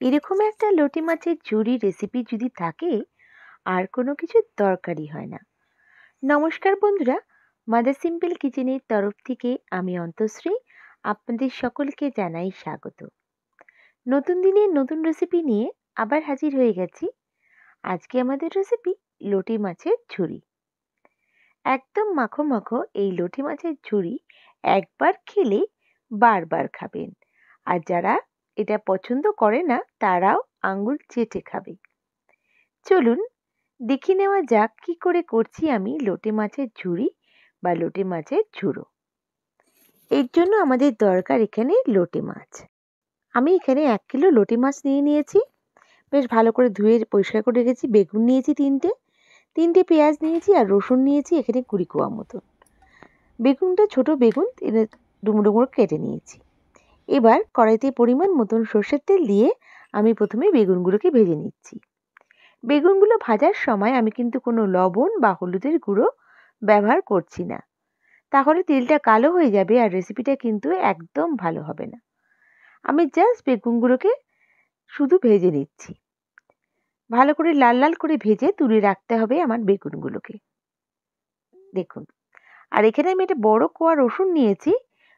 এরকম একটা লটি মাছের ঝুরি রেসিপি যদি থাকে আর কোনো কিছুর দরকারই হয় না। নমস্কার বন্ধুরা, মাদার সিম্পল কিচেনের তরফ থেকে আমি অন্তশ্রী আপনাদের সকলকে জানাই স্বাগত। নতুন দিনের নতুন রেসিপি নিয়ে আবার হাজির হয়ে গেছি। আজকে আমাদের রেসিপি লটি মাছের ঝুরি। একদম মাখো মাখো এই লটি মাছের ঝুরি একবার খেলে বারবার খাবেন, আর যারা এটা পছন্দ করে না তারাও আঙ্গুল চেটে খাবে। চলুন দেখে নেওয়া যাক কি করে করছি আমি লোটে মাছের ঝুরি বা লোটে মাছের ঝুরো। এর জন্য আমাদের দরকার এখানে লোটে মাছ। আমি এখানে 1 কিলো লোটে মাছ নিয়ে নিয়েছি, বেশ ভালো করে ধুয়ে পরিষ্কার করে রেখেছি। বেগুন নিয়েছি তিনটে পেঁয়াজ নিয়েছি, আর রসুন নিয়েছি এখানে 20 কোয়া মতন। বেগুনটা ছোট বেগুন ডুমো ডুমো কেটে নিয়েছি। এবার কড়াইতে পরিমাণ মতন সর্ষের তেল দিয়ে আমি প্রথমে বেগুনগুলোকে ভেজে নিচ্ছি। বেগুনগুলো ভাজার সময় আমি কিন্তু কোনো লবণ বা হলুদের গুঁড়ো ব্যবহার করছি না, তাহলে তেলটা কালো হয়ে যাবে আর রেসিপিটা কিন্তু একদম ভালো হবে না। আমি জাস্ট বেগুনগুলোকে শুধু ভেজে নিচ্ছি। ভালো করে লাল লাল করে ভেজে তুলে রাখতে হবে আমার বেগুনগুলোকে। দেখুন, আর এখানে আমি একটা বড় কোয়া রসুন নিয়েছি।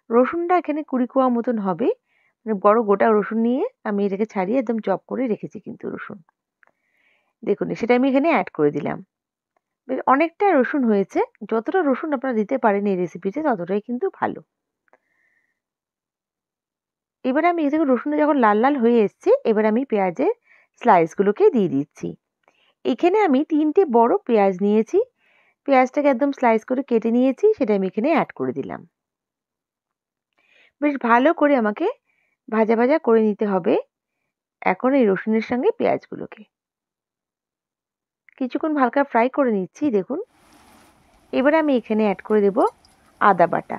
রসুনটা এখানে 20 কোয়া মতন হবে, মানে বড় গোটা রসুন নিয়ে আমি এটাকে ছাড়িয়ে একদম চপ করে রেখেছি কিন্তু রসুন। দেখুন সেটা আমি এখানে অ্যাড করে দিলাম। বেশ অনেকটা রসুন হয়েছে। যতটা রসুন আপনারা দিতে পারেন এই রেসিপিতে ততটাই কিন্তু ভালো। এবারে আমি এদিকে রসুনটা যখন লাল লাল হয়ে এসছে, এবার আমি পেঁয়াজের স্লাইসগুলোকে দিয়ে দিচ্ছি। এখানে আমি 3টে বড় পেঁয়াজ নিয়েছি। পেঁয়াজটাকে একদম স্লাইস করে কেটে নিয়েছি, সেটা আমি এখানে অ্যাড করে দিলাম। বেশ ভালো করে আমাকে ভাজা ভাজা করে নিতে হবে এখন এই রসুনের সঙ্গে পেঁয়াজগুলোকে। কিছুক্ষণ হালকা ফ্রাই করে নিচ্ছি। দেখুন, এবারে আমি এখানে অ্যাড করে দেব আদা বাটা।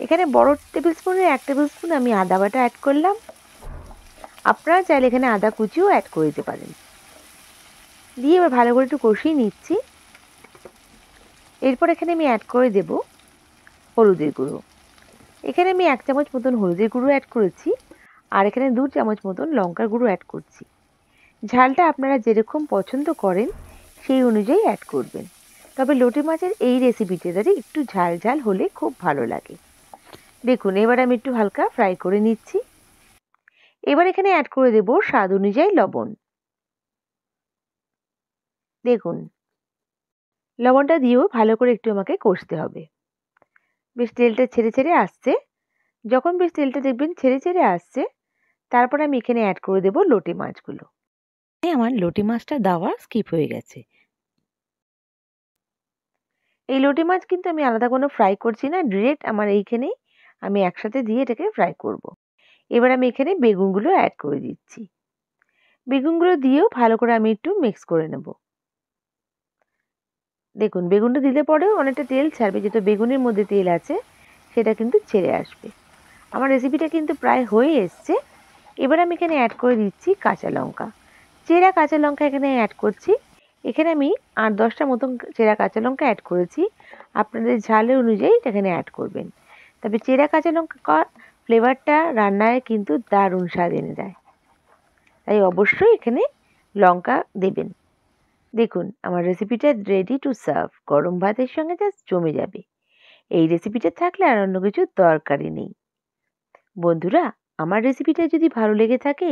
এখানে বড় টেবিল স্পুনের 1 টেবিল স্পুন আমি আদা বাটা অ্যাড করলাম। আপনারা চাইলে এখানে আদা কুচিও অ্যাড করে দিতে পারেন। দিয়ে এবার ভালো করে একটু কষিয়ে নিচ্ছি। এরপর এখানে আমি অ্যাড করে দেব হলুদের গুঁড়ো। এখানে আমি 1 চামচ মতন হলুদের গুঁড়ো অ্যাড করেছি, আর এখানে 2 চামচ মতন লঙ্কার গুঁড়ো অ্যাড করছি। ঝালটা আপনারা যেরকম পছন্দ করেন সেই অনুযায়ী অ্যাড করবেন, তবে লোটে মাছের এই রেসিপিটাতে একটু ঝাল ঝাল হলে খুব ভালো লাগে। দেখুন, এবার আমি একটু হালকা ফ্রাই করে নিচ্ছি। এবার এখানে অ্যাড করে দেব স্বাদ অনুযায়ী লবণ। দেখুন, লবণটা দিয়েও ভালো করে একটু আমাকে কষতে হবে। বেশ তেলটা ছেড়ে ছেড়ে আসছে। যখন বেশ তেলটা দেখবেন ছেড়ে ছেড়ে আসছে, তারপর আমি এখানে অ্যাড করে দেব লোটে মাছগুলো। আমার লোটে মাছটা দেওয়া স্কিপ হয়ে গেছে। এই লোটে মাছ কিন্তু আমি আলাদা কোনো ফ্রাই করছি না, ডিরেক্ট আমার এইখানেই আমি একসাথে দিয়ে এটাকে ফ্রাই করব। এবার আমি এখানে বেগুনগুলো অ্যাড করে দিচ্ছি। বেগুনগুলো দিয়েও ভালো করে আমি একটু মিক্স করে নেব। দেখুন, বেগুনটা দিলে পরেও অনেকটা তেল ছাড়বে, যেহেতু বেগুনের মধ্যে তেল আছে সেটা কিন্তু ছেড়ে আসবে। আমার রেসিপিটা কিন্তু প্রায় হয়ে এসছে। এবার আমি এখানে অ্যাড করে দিচ্ছি কাঁচা লঙ্কা। চেরা কাঁচা লঙ্কা এখানে অ্যাড করছি। এখানে আমি 8-10টা মতন চেরা কাঁচা লঙ্কা অ্যাড করেছি। আপনাদের ঝালের অনুযায়ী এখানে অ্যাড করবেন। তবে চেরা কাঁচা লঙ্কা ফ্লেভারটা রান্নায় কিন্তু দারুণ স্বাদ এনে দেয়, তাই অবশ্যই এখানে লঙ্কা দেবেন। দেখুন, আমার রেসিপিটা রেডি টু সার্ভ। গরম ভাতের সঙ্গে জাস্ট জমে যাবে। এই রেসিপিটা থাকলে আর অন্য কিছুর দরকারই নেই। বন্ধুরা, আমার রেসিপিটা যদি ভালো লেগে থাকে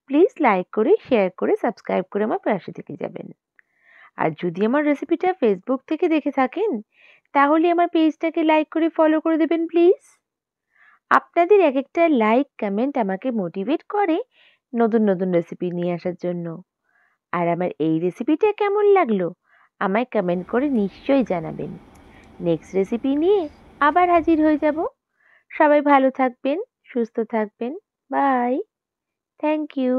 প্লিজ লাইক করে, শেয়ার করে, সাবস্ক্রাইব করে আমার পাশে থেকে যাবেন। আর যদি আমার রেসিপিটা ফেসবুক থেকে দেখে থাকেন তাহলে আমার পেজটাকে লাইক করে ফলো করে দেবেন প্লিজ। আপনাদের এক একটা লাইক কমেন্ট আমাকে মোটিভেট করে নতুন নতুন রেসিপি নিয়ে আসার জন্য। আর আমার এই রেসিপিটা কেমন লাগলো আমায় কমেন্ট করে নিশ্চয়ই জানাবেন। নেক্সট রেসিপি নিয়ে আবার হাজির হয়ে যাব। সবাই ভালো থাকবেন, সুস্থ থাকবেন। বাই। Thank you.